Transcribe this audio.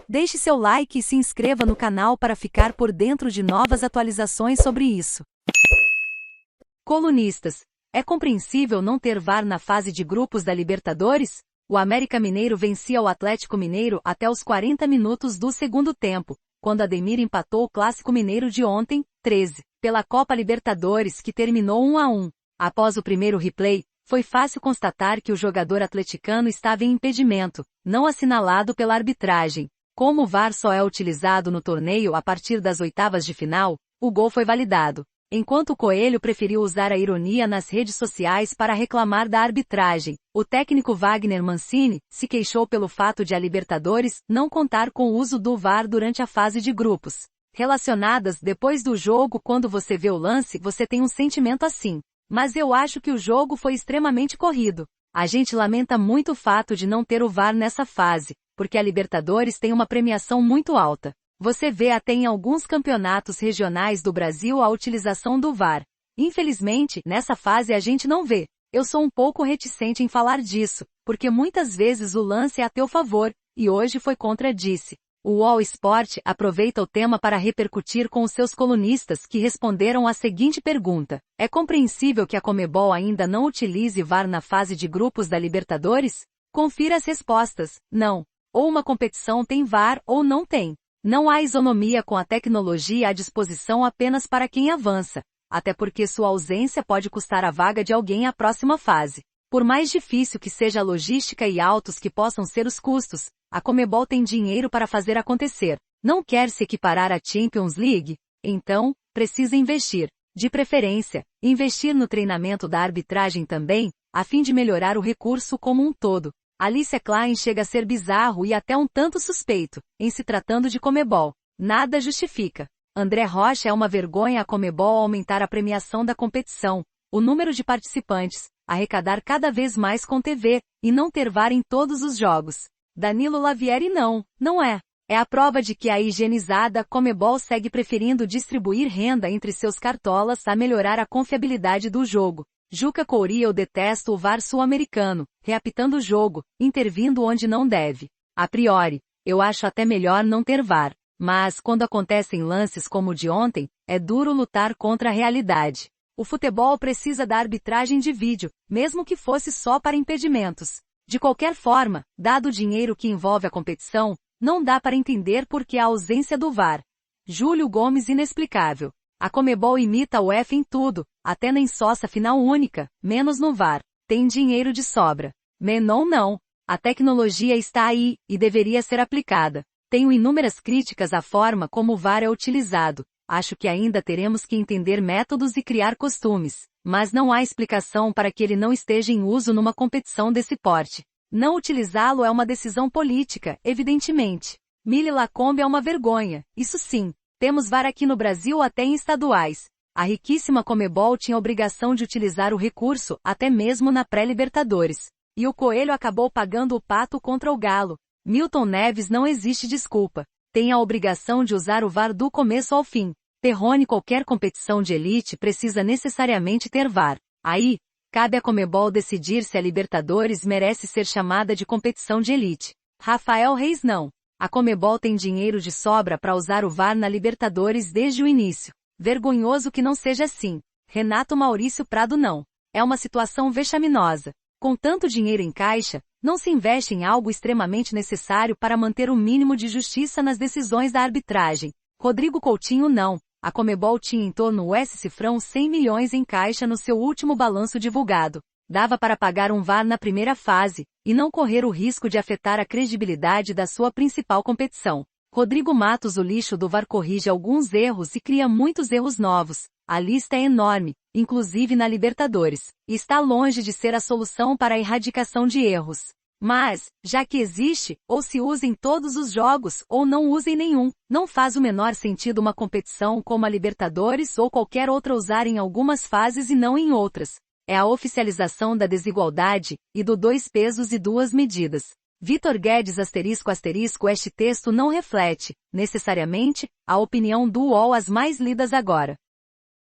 Deixe seu like e se inscreva no canal para ficar por dentro de novas atualizações sobre isso. Colunistas. É compreensível não ter VAR na fase de grupos da Libertadores? O América Mineiro vencia o Atlético Mineiro até os 40 minutos do segundo tempo, quando Ademir empatou o Clássico Mineiro de ontem, 13, pela Copa Libertadores, que terminou 1-1. Após o primeiro replay, foi fácil constatar que o jogador atleticano estava em impedimento, não assinalado pela arbitragem. Como o VAR só é utilizado no torneio a partir das oitavas de final, o gol foi validado. Enquanto o Coelho preferiu usar a ironia nas redes sociais para reclamar da arbitragem, o técnico Wagner Mancini se queixou pelo fato de a Libertadores não contar com o uso do VAR durante a fase de grupos. Relacionadas depois do jogo, quando você vê o lance, você tem um sentimento assim. Mas eu acho que o jogo foi extremamente corrido. A gente lamenta muito o fato de não ter o VAR nessa fase, porque a Libertadores tem uma premiação muito alta. Você vê até em alguns campeonatos regionais do Brasil a utilização do VAR. Infelizmente, nessa fase a gente não vê. Eu sou um pouco reticente em falar disso, porque muitas vezes o lance é a teu favor, e hoje foi contra, disse. O All Sport aproveita o tema para repercutir com os seus colunistas que responderam a seguinte pergunta. É compreensível que a Conmebol ainda não utilize VAR na fase de grupos da Libertadores? Confira as respostas. Não. Ou uma competição tem VAR ou não tem. Não há isonomia com a tecnologia à disposição apenas para quem avança, até porque sua ausência pode custar a vaga de alguém à próxima fase. Por mais difícil que seja a logística e altos que possam ser os custos, a Conmebol tem dinheiro para fazer acontecer. Não quer se equiparar à Champions League? Então, precisa investir. De preferência, investir no treinamento da arbitragem também, a fim de melhorar o recurso como um todo. Alicia Klein chega a ser bizarro e até um tanto suspeito, em se tratando de Conmebol. Nada justifica. André Rocha é uma vergonha a Conmebol aumentar a premiação da competição, o número de participantes, arrecadar cada vez mais com TV, e não ter VAR em todos os jogos. Danilo Lavieri não é. É a prova de que a higienizada Conmebol segue preferindo distribuir renda entre seus cartolas a melhorar a confiabilidade do jogo. Juca Couri: eu detesto o VAR sul-americano, reapitando o jogo, intervindo onde não deve. A priori, eu acho até melhor não ter VAR. Mas, quando acontecem lances como o de ontem, é duro lutar contra a realidade. O futebol precisa da arbitragem de vídeo, mesmo que fosse só para impedimentos. De qualquer forma, dado o dinheiro que envolve a competição, não dá para entender por que a ausência do VAR. Júlio Gomes: inexplicável. A Conmebol imita a UEFA em tudo, até na ensossa final única, menos no VAR. Tem dinheiro de sobra. Menon não. A tecnologia está aí, e deveria ser aplicada. Tenho inúmeras críticas à forma como o VAR é utilizado. Acho que ainda teremos que entender métodos e criar costumes. Mas não há explicação para que ele não esteja em uso numa competição desse porte. Não utilizá-lo é uma decisão política, evidentemente. Mille Lacombe: é uma vergonha, isso sim. Temos VAR aqui no Brasil até em estaduais. A riquíssima Conmebol tinha obrigação de utilizar o recurso, até mesmo na pré-Libertadores. E o Coelho acabou pagando o pato contra o Galo. Milton Neves: não existe desculpa. Tem a obrigação de usar o VAR do começo ao fim. Perrone: qualquer competição de elite precisa necessariamente ter VAR. Aí, cabe à Conmebol decidir se a Libertadores merece ser chamada de competição de elite. Rafael Reis: não. A Conmebol tem dinheiro de sobra para usar o VAR na Libertadores desde o início. Vergonhoso que não seja assim. Renato Maurício Prado: não. É uma situação vexaminosa. Com tanto dinheiro em caixa, não se investe em algo extremamente necessário para manter o mínimo de justiça nas decisões da arbitragem. Rodrigo Coutinho: não. A Conmebol tinha em torno do cifrão 100 milhões em caixa no seu último balanço divulgado. Dava para pagar um VAR na primeira fase, e não correr o risco de afetar a credibilidade da sua principal competição. Rodrigo Matos: o lixo do VAR corrige alguns erros e cria muitos erros novos. A lista é enorme, inclusive na Libertadores. E está longe de ser a solução para a erradicação de erros. Mas, já que existe, ou se usa em todos os jogos, ou não usa em nenhum, não faz o menor sentido uma competição como a Libertadores ou qualquer outra usar em algumas fases e não em outras. É a oficialização da desigualdade, e do dois pesos e duas medidas. Vitor Guedes: este texto não reflete, necessariamente, a opinião do UOL as mais lidas agora.